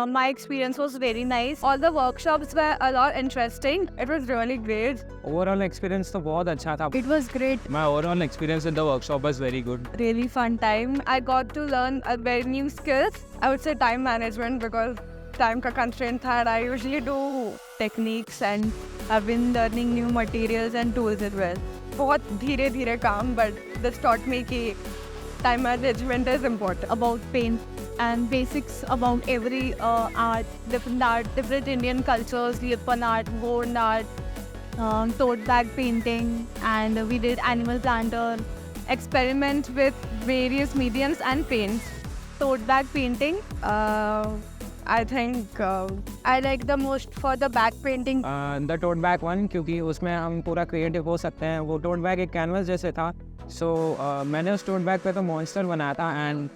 My experience was very nice. All the workshops were a lot interesting. It was really great. Overall experience तो बहुत अच्छा था. It was great. My overall experience in the workshop was very good. Really fun time. I got to learn a very new skills. I would say time management because time का constraint था. And I usually do techniques and I've been learning new materials and tools as well. बहुत धीरे धीरे काम, but this taught me कि time management is important. About paint and basics about every art, different Indian cultures, Yappan art, Goan art, tote bag painting, and we did animal planter, experiment with various mediums and paints. Tote bag painting, I think I like the most for the bag painting. The tote bag one, क्योंकि उसमें हम पूरा creative हो सकते हैं. वो tote bag एक canvas जैसे था. So मैंने उस tote bag पे तो मॉन्स्टर बनाया था and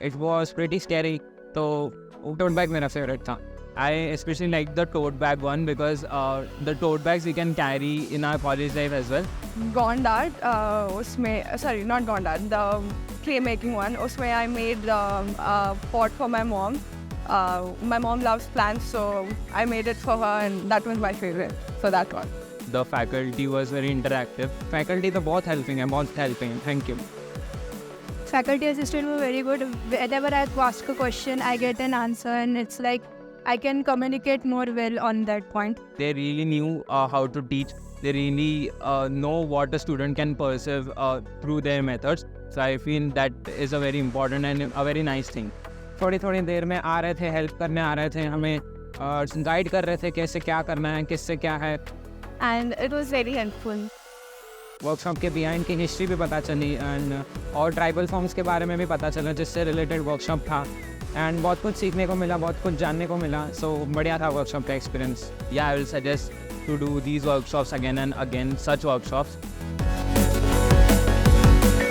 it was pretty scary. तो वो tote bag मेरा favorite था. I especially like the tote bag one because the tote bags we can carry in our college life as well. Gond art, उसमें sorry not Gond art, the clay making one. उसमें I made a pot for my mom. My mom loves plants, so I made it for her, and that was my favorite. So that one. The faculty was very interactive. Faculty तो बहुत helping है, बहुत helping. Thank you. Faculty assistant were very good. Whenever I ask a question, I get an answer, and it's like I can communicate more well on that point. They really knew how to teach. They really know what a student can perceive through their methods. So I feel that is a very important and a very nice thing. थोड़ी थोड़ी देर में आ रहे थे, help करने आ रहे थे, हमें guide कर रहे थे कैसे क्या करना है, किससे क्या है. And it was very helpful. Workshop के बिहाइंड की हिस्ट्री भी पता चली एंड और ट्राइबल फॉर्म्स के बारे में भी पता चला जिससे रिलेटेड वर्कशॉप था. एंड बहुत कुछ सीखने को मिला, बहुत कुछ जानने को मिला. सो बढ़िया था वर्कशॉप का एक्सपीरियंस. या I will suggest to do these workshops again and again, such workshops.